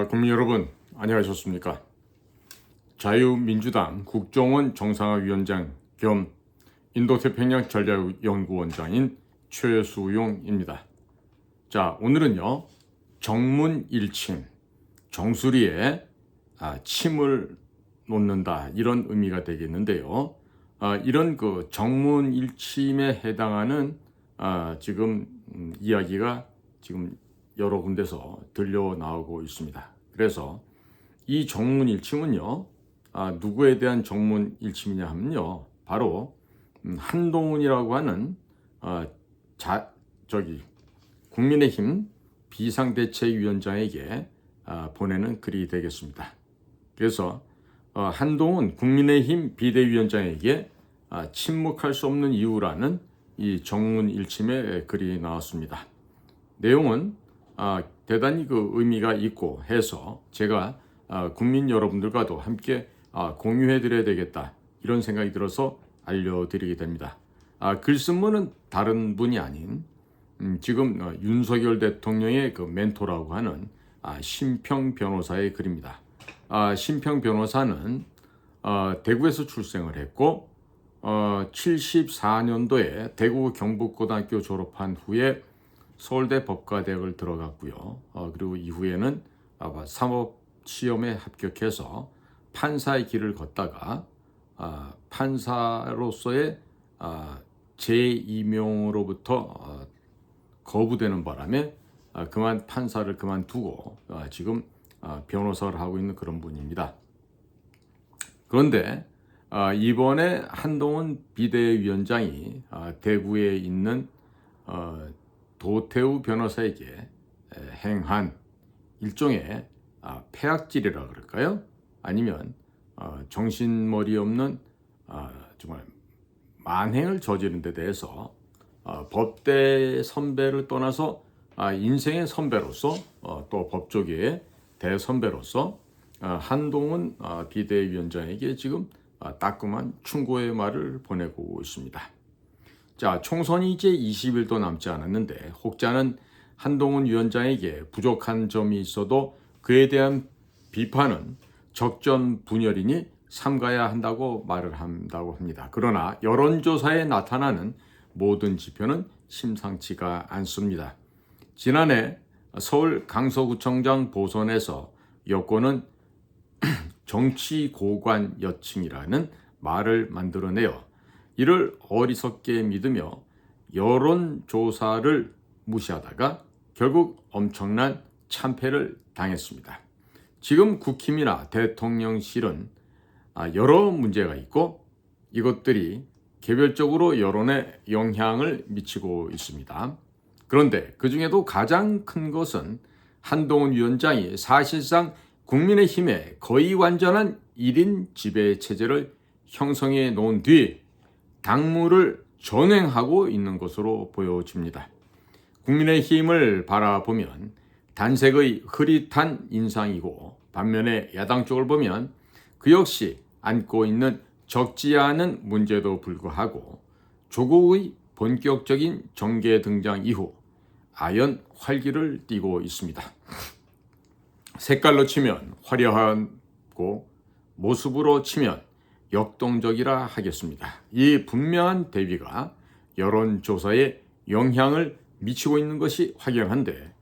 국민 여러분, 안녕하셨습니까? 자유민주당 국정원 정상화위원장 겸 인도태평양 전략연구원장인 최수용입니다. 자, 오늘은요, 정문 1침, 정수리에 침을 놓는다, 이런 의미가 되겠는데요. 이런 그 정문 1침에 해당하는 지금 이야기가 지금 여러 군데서 들려 나오고 있습니다. 그래서 이 정문 일침은요, 누구에 대한 정문 일침이냐 하면요, 바로 한동훈이라고 하는 국민의힘 비상대책위원장에게 보내는 글이 되겠습니다. 그래서 한동훈 국민의힘 비대위원장에게 침묵할 수 없는 이유라는 이 정문 일침의 글이 나왔습니다. 내용은 대단히 그 의미가 있고 해서 제가 국민 여러분들과도 함께 공유해 드려야 되겠다, 이런 생각이 들어서 알려드리게 됩니다. 글쓴분은 다른 분이 아닌 지금 윤석열 대통령의 그 멘토라고 하는 심평 변호사의 글입니다. 심평 변호사는 대구에서 출생을 했고 74년도에 대구 경북고등학교 졸업한 후에 서울대 법과대학을 들어갔고요. 그리고 이후에는 사법시험에 합격해서 판사의 길을 걷다가 판사로서의 재임용으로부터 거부되는 바람에 판사를 그만두고 지금 변호사를 하고 있는 그런 분입니다. 그런데 이번에 한동훈 비대위원장이 대구에 있는 도태우 변호사에게 행한 일종의 폐악질이라 그럴까요? 아니면 정신머리 없는 정말 만행을 저지른 데 대해서 법대 선배를 떠나서 인생의 선배로서 또 법조계의 대선배로서 한동훈 비대위원장에게 지금 따끔한 충고의 말을 보내고 있습니다. 자, 총선이 이제 20일도 남지 않았는데 혹자는 한동훈 위원장에게 부족한 점이 있어도 그에 대한 비판은 적전분열이니 삼가야 한다고 말을 한다고 합니다. 그러나 여론조사에 나타나는 모든 지표는 심상치가 않습니다. 지난해 서울 강서구청장 보선에서 여권은 정치고관 여칭이라는 말을 만들어내요. 이를 어리석게 믿으며 여론조사를 무시하다가 결국 엄청난 참패를 당했습니다. 지금 국힘이나 대통령실은 여러 문제가 있고 이것들이 개별적으로 여론에 영향을 미치고 있습니다. 그런데 그 중에도 가장 큰 것은 한동훈 위원장이 사실상 국민의힘의 거의 완전한 1인 지배체제를 형성해 놓은 뒤 당무를 전횡하고 있는 것으로 보여집니다. 국민의힘을 바라보면 단색의 흐릿한 인상이고 반면에 야당 쪽을 보면 그 역시 안고 있는 적지 않은 문제도 불구하고 조국의 본격적인 정계 등장 이후 아연 활기를 띠고 있습니다. 색깔로 치면 화려하고 모습으로 치면 역동적이라 하겠습니다. 이 분명한 대비가 여론조사에 영향을 미치고 있는 것이 확연한데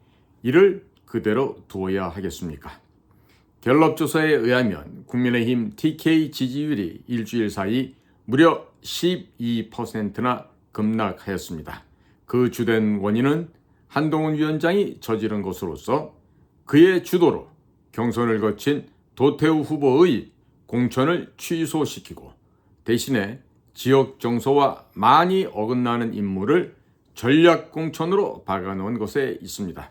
이를 그대로 두어야 하겠습니까? 갤럽 조사에 의하면 국민의힘 TK 지지율이 일주일 사이 무려 12%나 급락하였습니다. 그 주된 원인은 한동훈 위원장이 저지른 것으로서 그의 주도로 경선을 거친 도태우 후보의 공천을 취소시키고 대신에 지역 정서와 많이 어긋나는 인물을 전략 공천으로 박아놓은 것에 있습니다.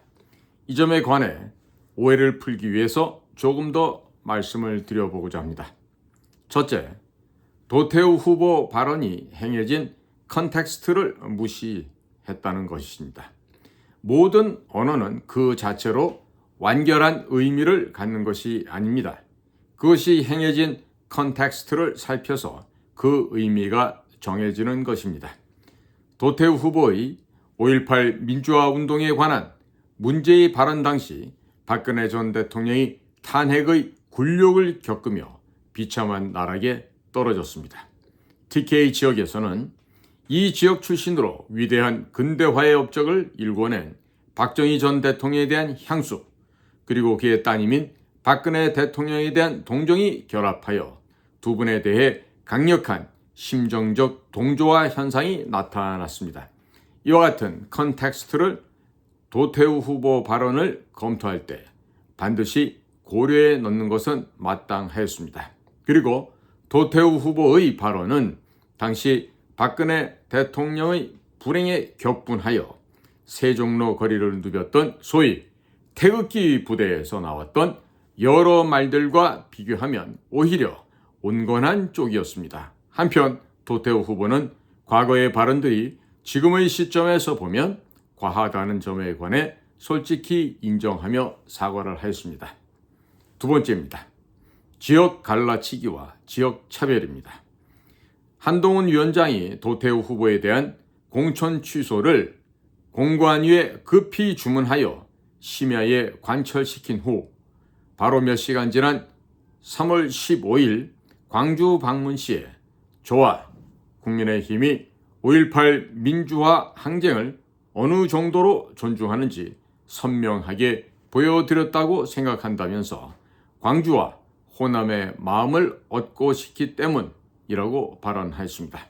이 점에 관해 오해를 풀기 위해서 조금 더 말씀을 드려보고자 합니다. 첫째, 도태우 후보 발언이 행해진 컨텍스트를 무시했다는 것입니다. 모든 언어는 그 자체로 완결한 의미를 갖는 것이 아닙니다. 그것이 행해진 컨텍스트를 살펴서 그 의미가 정해지는 것입니다. 도태우 후보의 5.18 민주화 운동에 관한 문제의 발언 당시 박근혜 전 대통령이 탄핵의 굴욕을 겪으며 비참한 나락에 떨어졌습니다. TK 지역에서는 이 지역 출신으로 위대한 근대화의 업적을 일궈낸 박정희 전 대통령에 대한 향수, 그리고 그의 따님인 박근혜 대통령에 대한 동정이 결합하여 두 분에 대해 강력한 심정적 동조화 현상이 나타났습니다. 이와 같은 컨텍스트를 도태우 후보 발언을 검토할 때 반드시 고려에 넣는 것은 마땅하였습니다. 그리고 도태우 후보의 발언은 당시 박근혜 대통령의 불행에 격분하여 세종로 거리를 누볐던 소위 태극기 부대에서 나왔던 여러 말들과 비교하면 오히려 온건한 쪽이었습니다. 한편 도태우 후보는 과거의 발언들이 지금의 시점에서 보면 과하다는 점에 관해 솔직히 인정하며 사과를 하였습니다. 두 번째입니다. 지역 갈라치기와 지역 차별입니다. 한동훈 위원장이 도태우 후보에 대한 공천 취소를 공관위에 급히 주문하여 심야에 관철시킨 후 바로 몇 시간 지난 3월 15일 광주 방문 시에 저와 국민의힘이 5.18 민주화 항쟁을 어느 정도로 존중하는지 선명하게 보여드렸다고 생각한다면서 광주와 호남의 마음을 얻고 싶기 때문이라고 발언하였습니다.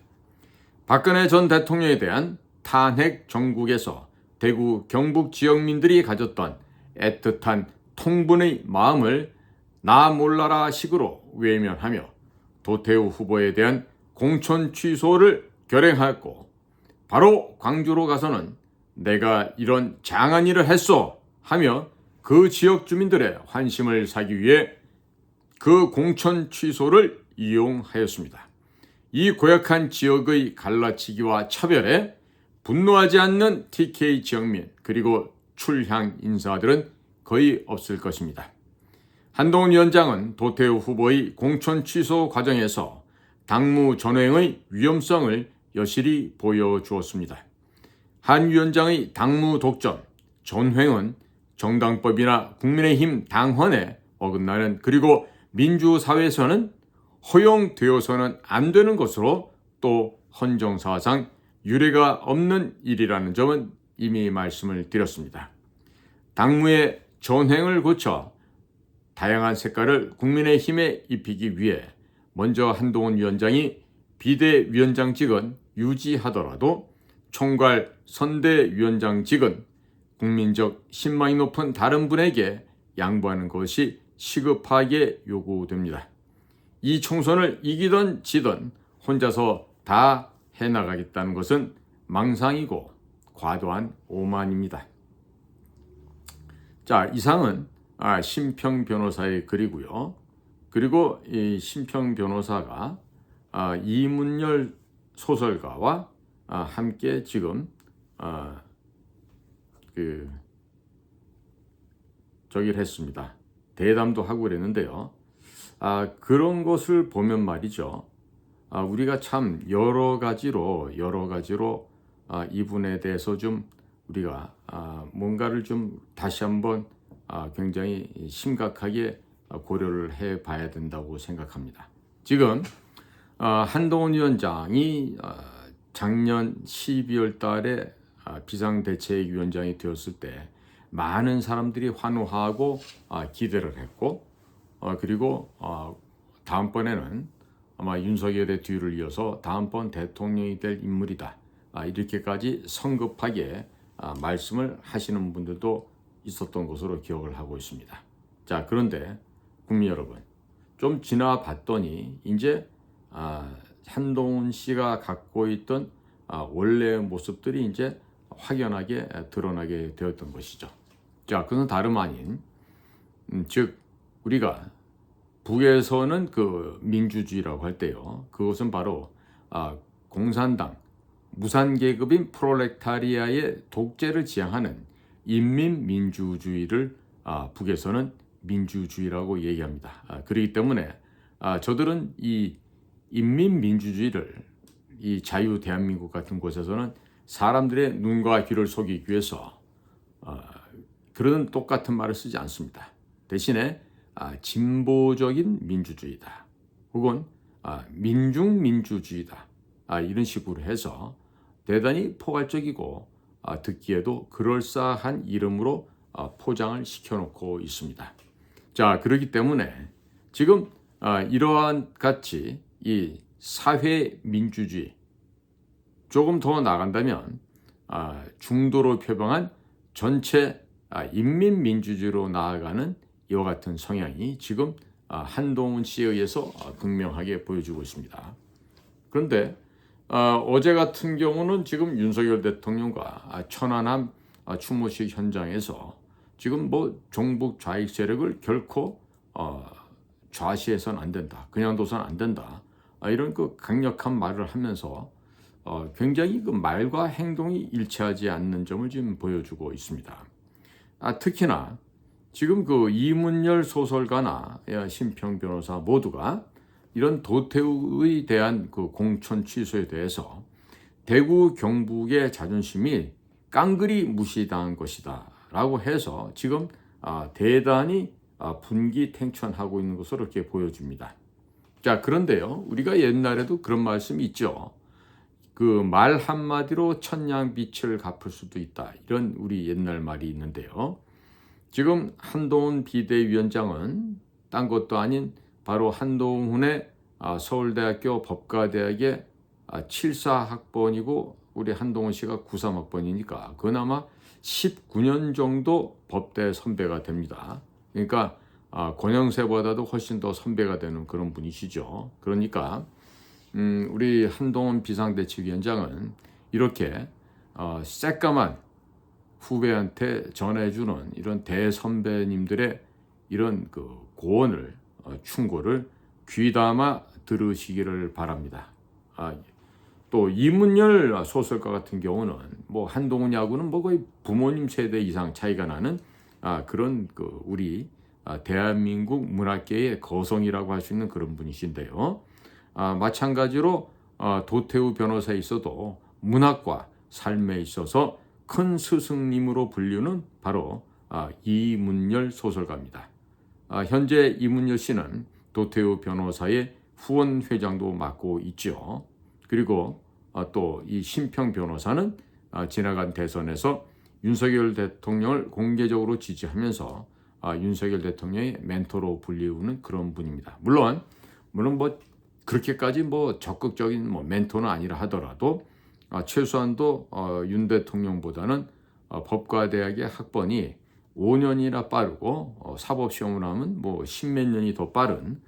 박근혜 전 대통령에 대한 탄핵 정국에서 대구 경북 지역민들이 가졌던 애틋한 통분의 마음을 나 몰라라 식으로 외면하며 도태우 후보에 대한 공천 취소를 결행하였고, 바로 광주로 가서는 내가 이런 장한 일을 했어 하며 그 지역 주민들의 환심을 사기 위해 그 공천 취소를 이용하였습니다. 이 고약한 지역의 갈라치기와 차별에 분노하지 않는 TK 지역민 그리고 출향 인사들은 거의 없을 것입니다. 한동훈 위원장은 도태우 후보의 공천 취소 과정에서 당무 전횡의 위험성을 여실히 보여주었습니다. 한 위원장의 당무 독점, 전횡은 정당법이나 국민의힘 당헌에 어긋나는, 그리고 민주사회에서는 허용되어서는 안 되는 것으로 또 헌정사상 유례가 없는 일이라는 점은 이미 말씀을 드렸습니다. 당무의 전횡을 고쳐 다양한 색깔을 국민의힘에 입히기 위해 먼저 한동훈 위원장이 비대위원장직은 유지하더라도 총괄 선대위원장직은 국민적 신망이 높은 다른 분에게 양보하는 것이 시급하게 요구됩니다. 이 총선을 이기든 지든 혼자서 다 해나가겠다는 것은 망상이고 과도한 오만입니다. 자, 이상은 심평 변호사의 글이고요. 그리고 이 심평 변호사가 이문열 소설가와 함께 지금 저기를 했습니다. 대담도 하고 그랬는데요. 그런 것을 보면 말이죠. 우리가 참 여러 가지로 이분에 대해서 좀 우리가 뭔가를 좀 다시 한번 굉장히 심각하게 고려를 해 봐야 된다고 생각합니다. 지금 한동훈 위원장이 작년 12월 달에 비상대책위원장이 되었을 때 많은 사람들이 환호하고 기대를 했고, 그리고 다음번에는 아마 윤석열의 뒤를 이어서 다음번 대통령이 될 인물이다, 이렇게까지 성급하게 말씀을 하시는 분들도 있었던 것으로 기억을 하고 있습니다. 자, 그런데 국민 여러분, 좀 지나봤더니 이제 한동훈 씨가 갖고 있던 원래의 모습들이 이제 확연하게 드러나게 되었던 것이죠. 자, 그것은 다름 아닌 즉 우리가 북에서는 그 민주주의라고 할 때요, 그것은 바로 공산당 무산계급인 프롤레타리아의 독재를 지향하는 인민민주주의를 북에서는 민주주의라고 얘기합니다. 그렇기 때문에 저들은 이 인민민주주의를 이 자유 대한민국 같은 곳에서는 사람들의 눈과 귀를 속이기 위해서 그런 똑같은 말을 쓰지 않습니다. 대신에 진보적인 민주주의다. 혹은 민중민주주의다. 이런 식으로 해서 대단히 포괄적이고 듣기에도 그럴싸한 이름으로 포장을 시켜놓고 있습니다. 자, 그렇기 때문에 지금 이러한 같이 이 사회민주주의 조금 더 나간다면 중도로 표방한 전체 인민민주주의로 나아가는 이와 같은 성향이 지금 한동훈 씨에 의해서 극명하게 보여주고 있습니다. 그런데 어제 같은 경우는 지금 윤석열 대통령과 천안함 추모식 현장에서 지금 뭐 종북 좌익 세력을 결코 좌시해서는 안 된다, 그냥 둬서는 안 된다, 이런 그 강력한 말을 하면서 굉장히 그 말과 행동이 일치하지 않는 점을 지금 보여주고 있습니다. 특히나 지금 그 이문열 소설가나 심평 변호사 모두가 이런 도태우에 대한 그 공천 취소에 대해서 대구 경북의 자존심이 깡그리 무시당한 것이다 라고 해서 지금 대단히 분기탱천하고 있는 것으로 이렇게 보여줍니다. 자, 그런데요, 우리가 옛날에도 그런 말씀이 있죠. 그 말 한마디로 천냥빛을 갚을 수도 있다, 이런 우리 옛날 말이 있는데요. 지금 한동훈 비대위원장은 딴 것도 아닌 바로 한동훈의 서울대학교 법과대학의 74학번이고 우리 한동훈 씨가 93학번이니까 그나마 19년 정도 법대 선배가 됩니다. 그러니까 권영세보다도 훨씬 더 선배가 되는 그런 분이시죠. 그러니까 우리 한동훈 비상대책위원장은 이렇게 새까만 후배한테 전해주는 이런 대선배님들의 이런 그 고언을 충고를 귀담아 들으시기를 바랍니다. 또 이문열 소설가 같은 경우는 뭐 한동훈하고는 뭐 거의 부모님 세대 이상 차이가 나는 그런 그 우리 대한민국 문학계의 거성이라고 할 수 있는 그런 분이신데요. 마찬가지로 도태우 변호사에 있어도 문학과 삶에 있어서 큰 스승님으로 불리는 바로 이문열 소설가입니다. 현재 이문열 씨는 도태우 변호사의 후원회장도 맡고 있죠. 그리고 또 이 심평 변호사는 지나간 대선에서 윤석열 대통령을 공개적으로 지지하면서 윤석열 대통령의 멘토로 불리우는 그런 분입니다. 물론 뭐 그렇게까지 뭐 적극적인 뭐 멘토는 아니라 하더라도 최소한도 윤 대통령보다는 법과대학의 학번이 5년이나 빠르고 사법시험을 하면 뭐 10몇 년이 더 빠른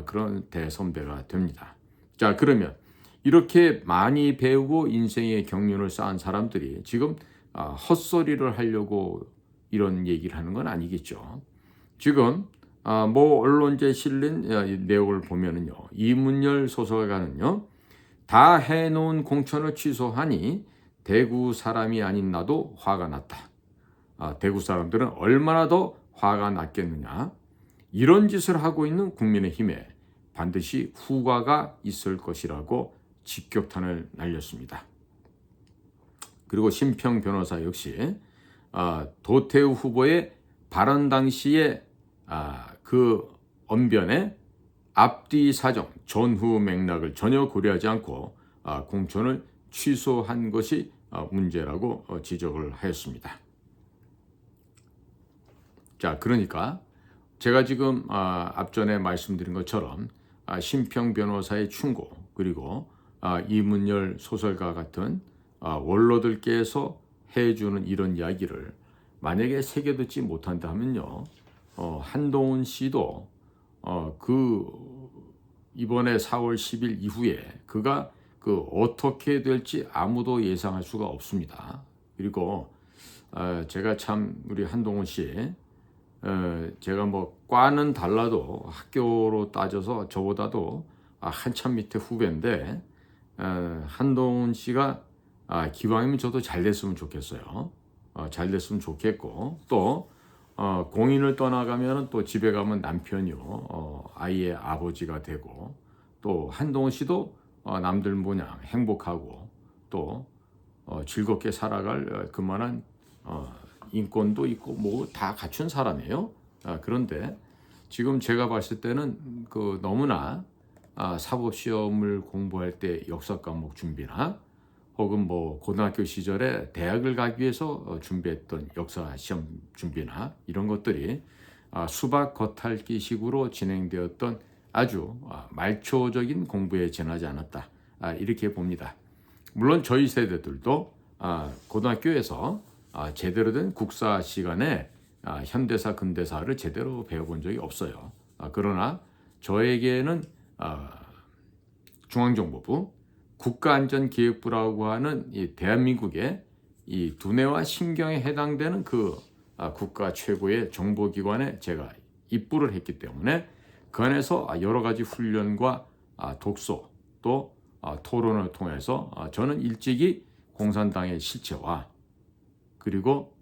그런 대선배가 됩니다. 자, 그러면 이렇게 많이 배우고 인생의 경륜을 쌓은 사람들이 지금 헛소리를 하려고 이런 얘기를 하는 건 아니겠죠. 지금 뭐 언론지에 실린 내용을 보면은요, 이문열 소설가는요, 다 해놓은 공천을 취소하니 대구 사람이 아닌 나도 화가 났다. 대구 사람들은 얼마나 더 화가 났겠느냐. 이런 짓을 하고 있는 국민의힘에 반드시 후과가 있을 것이라고 직격탄을 날렸습니다. 그리고 심평 변호사 역시 도태우 후보의 발언 당시에 그 언변의 앞뒤 사정, 전후 맥락을 전혀 고려하지 않고 공천을 취소한 것이 문제라고 지적을 하였습니다. 자, 그러니까 제가 지금 앞전에 말씀드린 것처럼 심평 변호사의 충고, 그리고 이문열 소설가 같은 원로들께서 해주는 이런 이야기를 만약에 새겨듣지 못한다 하면요, 한동훈 씨도 이번에 4월 10일 이후에 그가 어떻게 될지 아무도 예상할 수가 없습니다. 그리고 제가 참 우리 한동훈 씨, 제가 뭐 과는 달라도 학교로 따져서 저보다도 한참 밑에 후배인데, 한동훈 씨가 기왕이면 저도 잘 됐으면 좋겠어요. 잘 됐으면 좋겠고, 또 공인을 떠나가면 또 집에 가면 남편이요, 아이의 아버지가 되고, 또 한동훈 씨도 남들 모양 행복하고 또 즐겁게 살아갈 그만한 인권도 있고 뭐 다 갖춘 사람이에요. 그런데 지금 제가 봤을 때는 그 너무나 사법 시험을 공부할 때 역사 과목 준비나 혹은 뭐 고등학교 시절에 대학을 가기 위해서 준비했던 역사 시험 준비나 이런 것들이 수박 겉핥기식으로 진행되었던 아주 말초적인 공부에 지나지 않았다. 이렇게 봅니다. 물론 저희 세대들도 고등학교에서 제대로 된 국사 시간에 현대사, 근대사를 제대로 배워본 적이 없어요. 그러나 저에게는 중앙정보부, 국가안전기획부라고 하는 이 대한민국의 이 두뇌와 신경에 해당되는 그 국가 최고의 정보기관에 제가 입부를 했기 때문에 그 안에서 여러 가지 훈련과 독서 또 토론을 통해서 저는 일찍이 공산당의 실체와 그리고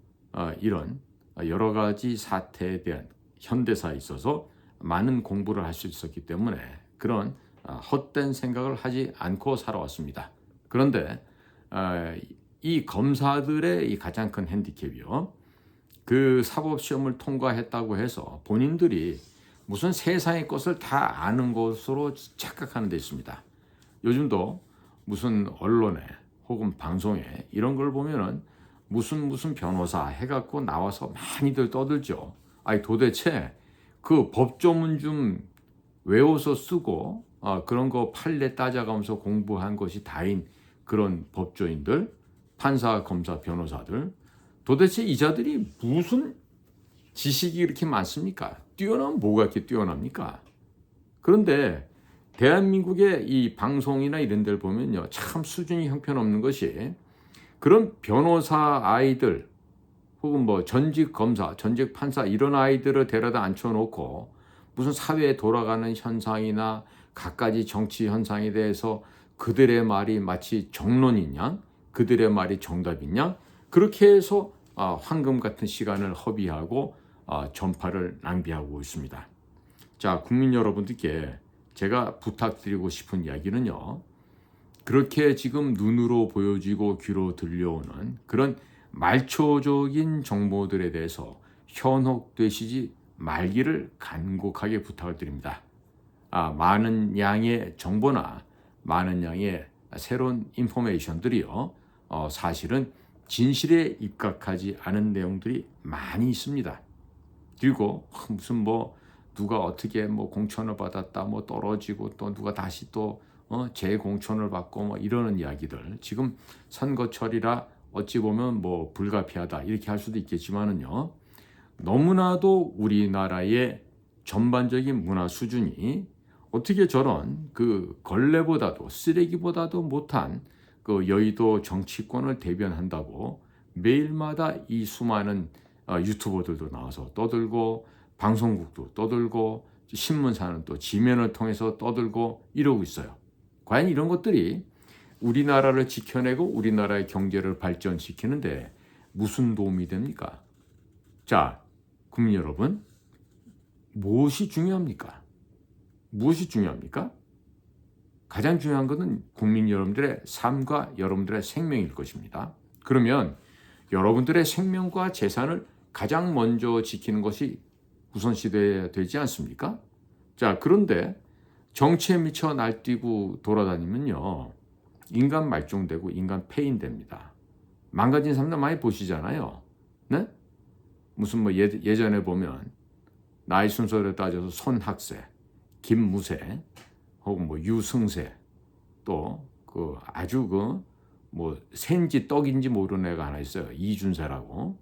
이런 여러 가지 사태에 대한 현대사에 있어서 많은 공부를 할 수 있었기 때문에 그런 헛된 생각을 하지 않고 살아왔습니다. 그런데 이 검사들의 이 가장 큰 핸디캡이요. 그 사법시험을 통과했다고 해서 본인들이 무슨 세상의 것을 다 아는 것으로 착각하는 데 있습니다. 요즘도 무슨 언론에 혹은 방송에 이런 걸 보면은 무슨 변호사 해갖고 나와서 많이들 떠들죠. 아니 도대체 그 법조문 좀 외워서 쓰고 그런 거 판례 따져가면서 공부한 것이 다인 그런 법조인들, 판사, 검사, 변호사들 도대체 이 자들이 무슨 지식이 이렇게 많습니까? 뛰어나면 뭐가 이렇게 뛰어납니까? 그런데 대한민국의 이 방송이나 이런 데를 보면요. 참 수준이 형편없는 것이 그런 변호사 아이들 혹은 뭐 전직 검사, 전직 판사 이런 아이들을 데려다 앉혀놓고 무슨 사회에 돌아가는 현상이나 갖가지 정치 현상에 대해서 그들의 말이 마치 정론이냐 그들의 말이 정답이냐 그렇게 해서 황금 같은 시간을 허비하고 전파를 낭비하고 있습니다. 자, 국민 여러분들께 제가 부탁드리고 싶은 이야기는요. 그렇게 지금 눈으로 보여지고 귀로 들려오는 그런 말초적인 정보들에 대해서 현혹되시지 말기를 간곡하게 부탁을 드립니다. 많은 양의 정보나 많은 양의 새로운 인포메이션들이요. 사실은 진실에 입각하지 않은 내용들이 많이 있습니다. 그리고 무슨 뭐 누가 어떻게 뭐 공천을 받았다 뭐 떨어지고 또 누가 다시 또 재공천을 받고 뭐 이러는 이야기들 지금 선거철이라 어찌 보면 뭐 불가피하다 이렇게 할 수도 있겠지만은요 너무나도 우리나라의 전반적인 문화 수준이 어떻게 저런 그 걸레보다도 쓰레기보다도 못한 그 여의도 정치권을 대변한다고 매일마다 이 수많은 유튜버들도 나와서 떠들고 방송국도 떠들고 신문사는 또 지면을 통해서 떠들고 이러고 있어요. 과연 이런 것들이 우리나라를 지켜내고 우리나라의 경제를 발전시키는데 무슨 도움이 됩니까? 자, 국민 여러분, 무엇이 중요합니까? 무엇이 중요합니까? 가장 중요한 것은 국민 여러분들의 삶과 여러분들의 생명일 것입니다. 그러면 여러분들의 생명과 재산을 가장 먼저 지키는 것이 우선시돼야 되지 않습니까? 자, 그런데 정치에 미쳐 날뛰고 돌아다니면요. 인간 말종되고 인간 폐인됩니다. 망가진 사람들 많이 보시잖아요. 네? 무슨 뭐 예전에 보면 나이 순서를 따져서 손학세, 김무세, 혹은 뭐 유승세, 또 그 아주 그 뭐 새인지 떡인지 모르는 애가 하나 있어요. 이준세라고.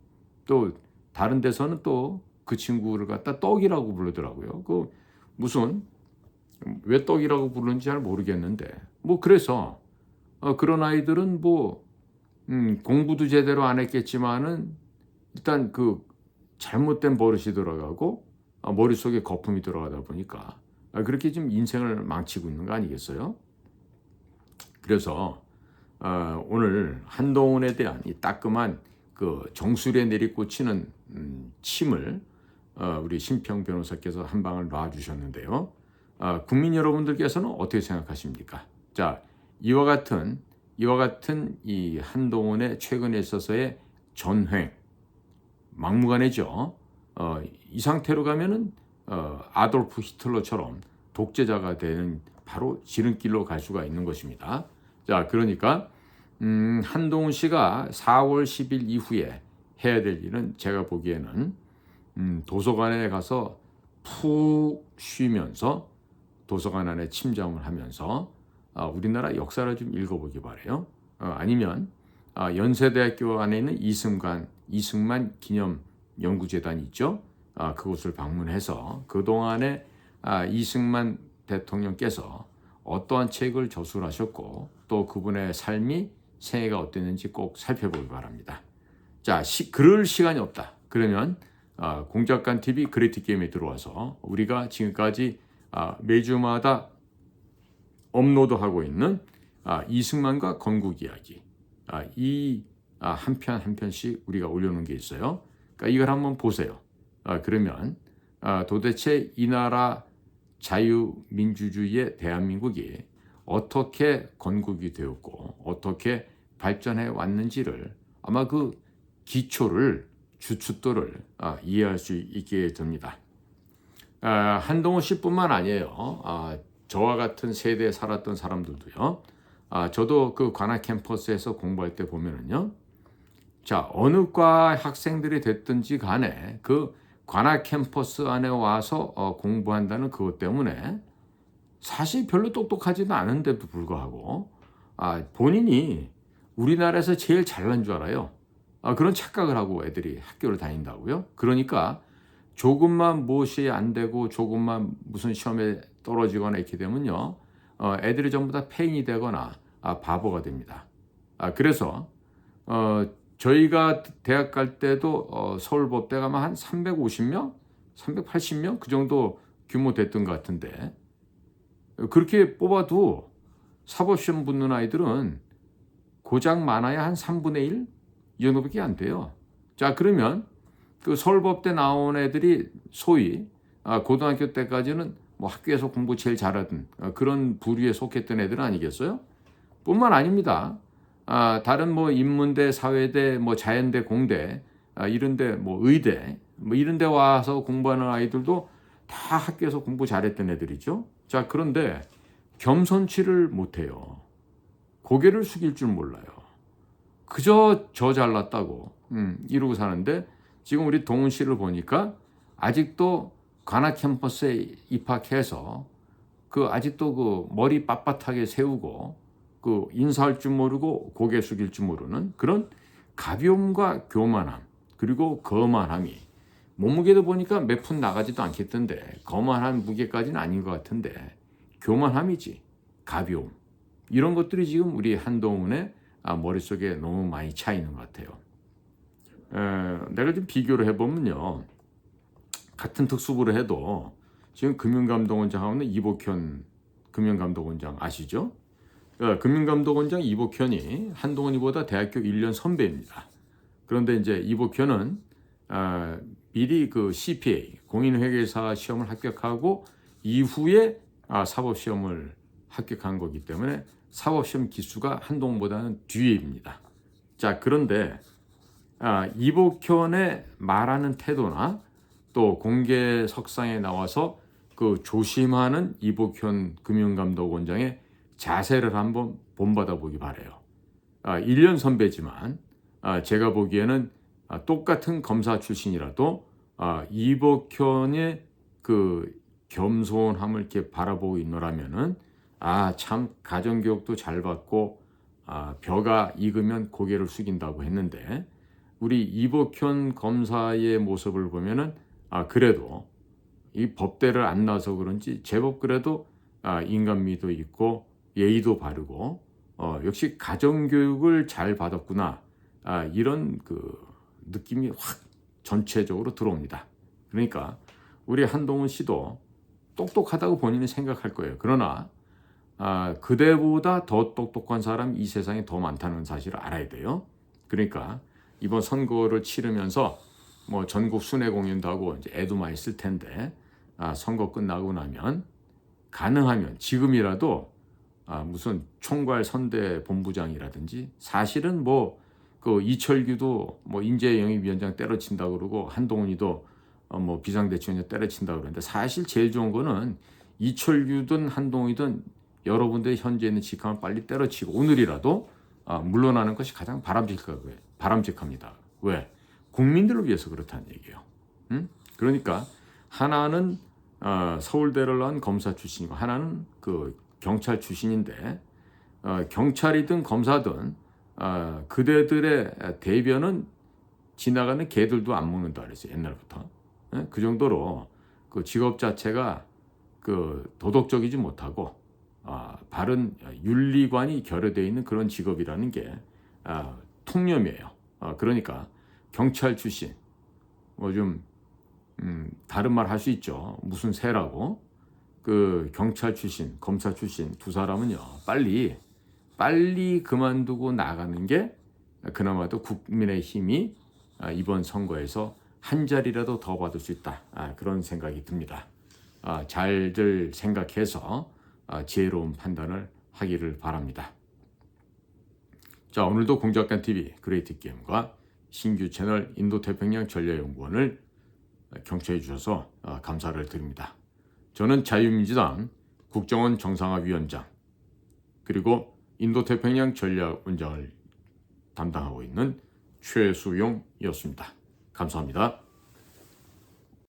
또 다른 데서는 또 그 친구를 갖다 떡이라고 부르더라고요. 그 무슨 왜 떡이라고 부르는지 잘 모르겠는데 뭐 그래서 그런 아이들은 뭐 공부도 제대로 안 했겠지만은 일단 그 잘못된 버릇이 들어가고 머릿속에 거품이 들어가다 보니까 그렇게 좀 인생을 망치고 있는 거 아니겠어요? 그래서 오늘 한동훈에 대한 이 따끔한 그 정수리에 내리꽂히는 침을 우리 심평 변호사께서 한 방을 놔주셨는데요. 국민 여러분들께서는 어떻게 생각하십니까? 자, 이와 같은 이 한동훈의 최근에 있어서의 전횡, 막무가내죠. 이 상태로 가면은 아돌프 히틀러처럼 독재자가 되는 바로 지름길로 갈 수가 있는 것입니다. 자, 그러니까 한동훈 씨가 4월 10일 이후에 해야 될 일은 제가 보기에는 도서관에 가서 푹 쉬면서 도서관 안에 침잠을 하면서 우리나라 역사를 좀 읽어보기 바래요. 아니면 연세대학교 안에 있는 이승만 기념 연구재단이 있죠. 그곳을 방문해서 그동안에 이승만 대통령께서 어떠한 책을 저술하셨고 또 그분의 삶이 생애가 어땠는지 꼭 살펴보기 바랍니다. 자, 그럴 시간이 없다. 그러면 공작관 TV 그레이트 게임에 들어와서 우리가 지금까지 매주마다 업로드하고 있는 이승만과 건국 이야기 이 한 편 한 편씩 우리가 올려놓은 게 있어요. 그러니까 이걸 한번 보세요. 그러면 도대체 이 나라 자유민주주의의 대한민국이 어떻게 건국이 되었고 어떻게 발전해 왔는지를 아마 그 기초를 주춧돌을 이해할 수 있게 됩니다. 한동훈 씨뿐만 아니에요. 저와 같은 세대에 살았던 사람들도요. 저도 그 관악 캠퍼스에서 공부할 때 보면은요. 자, 어느 과 학생들이 됐든지 간에 그 관악 캠퍼스 안에 와서 공부한다는 그것 때문에 사실 별로 똑똑하지도 않은데도 불구하고 본인이 우리나라에서 제일 잘난 줄 알아요. 그런 착각을 하고 애들이 학교를 다닌다고요. 그러니까 조금만 무엇이 안 되고 조금만 무슨 시험에 떨어지거나 이렇게 되면요. 애들이 전부 다 폐인이 되거나 바보가 됩니다. 그래서 저희가 대학 갈 때도 서울법대가 아마 한 350명? 380명? 그 정도 규모 됐던 것 같은데 그렇게 뽑아도 사법시험 붙는 아이들은 고작 많아야 한 3분의 1? 이 정도밖에 안 돼요. 자, 그러면 그 서울법대 나온 애들이 소위 고등학교 때까지는 뭐 학교에서 공부 제일 잘하던 그런 부류에 속했던 애들은 아니겠어요? 뿐만 아닙니다. 다른 뭐 인문대, 사회대, 뭐 자연대, 공대 이런데 뭐 의대 뭐 이런데 와서 공부하는 아이들도 다 학교에서 공부 잘했던 애들이죠. 자, 그런데 겸손치를 못해요. 고개를 숙일 줄 몰라요. 그저 저 잘났다고 이러고 사는데 지금 우리 동훈 씨를 보니까 아직도 관악 캠퍼스에 입학해서 아직도 그 머리 빳빳하게 세우고 그 인사할 줄 모르고 고개 숙일 줄 모르는 그런 가벼움과 교만함 그리고 거만함이 몸무게도 보니까 몇 푼 나가지도 않겠던데 거만한 무게까지는 아닌 것 같은데 교만함이지 가벼움 이런 것들이 지금 우리 한동훈의 머릿속에 너무 많이 차 있는 것 같아요. 내가 좀 비교를 해보면요. 같은 특수부를 해도 지금 금융감독원장하고는 이복현 금융감독원장 아시죠? 금융감독원장 이복현이 한동훈이보다 대학교 1년 선배입니다. 그런데 이제 이복현은 미리 그 CPA 공인회계사 시험을 합격하고 이후에 사법시험을 합격한 거기 때문에 사법시험 기수가 한동훈보다는 뒤에입니다. 자, 그런데 이복현의 말하는 태도나 또 공개석상에 나와서 그 조심하는 이복현 금융감독원장의 자세를 한번 본받아 보기 바래요. 1년 선배지만 제가 보기에는 똑같은 검사 출신이라도 이복현의 그 겸손함을 이렇게 바라보고 있노라면은 참 가정교육도 잘 받고 벼가 익으면 고개를 숙인다고 했는데 우리 이복현 검사의 모습을 보면은 그래도 이 법대를 안 나서 그런지 제법 그래도 인간미도 있고 예의도 바르고 역시 가정교육을 잘 받았구나 이런 그 느낌이 확 전체적으로 들어옵니다. 그러니까 우리 한동훈 씨도 똑똑하다고 본인이 생각할 거예요. 그러나 그대보다 더 똑똑한 사람이 이 세상에 더 많다는 사실을 알아야 돼요. 그러니까 이번 선거를 치르면서 뭐 전국 순회 공연도 하고 이제 애도 많이 쓸 텐데 선거 끝나고 나면 가능하면 지금이라도 무슨 총괄 선대 본부장이라든지 사실은 뭐 그 이철규도 뭐 인재영입위원장 때려친다 그러고 한동훈이도 뭐 비상대책위원장 때려친다 그러는데 사실 제일 좋은 거는 이철규든 한동훈이든 여러분들의 현재 있는 직함을 빨리 때려치고 오늘이라도 물러나는 것이 가장 바람직합니다. 왜? 국민들을 위해서 그렇다는 얘기예요. 그러니까 하나는 서울대를 나온 검사 출신이고 하나는 그 경찰 출신인데 경찰이든 검사든 그대들의 대변은 지나가는 개들도 안 먹는다 그랬어요. 옛날부터. 그 정도로 그 직업 자체가 그 도덕적이지 못하고 바른 윤리관이 결여되어 있는 그런 직업이라는 게 통념이에요. 그러니까 경찰 출신 뭐 좀 다른 말 할 수 있죠. 무슨 새라고. 그 경찰 출신, 검사 출신 두 사람은요. 빨리 그만두고 나가는 게 그나마도 국민의힘이 이번 선거에서 한 자리라도 더 받을 수 있다. 그런 생각이 듭니다. 잘들 생각해서 지혜로운 판단을 하기를 바랍니다. 자, 오늘도 공작간TV 그레이트 게임과 신규 채널 인도태평양 전략연구원을 경청해 주셔서 감사를 드립니다. 저는 자유민주당 국정원 정상화위원장 그리고 인도태평양 전략원장을 담당하고 있는 최수용이었습니다. 감사합니다.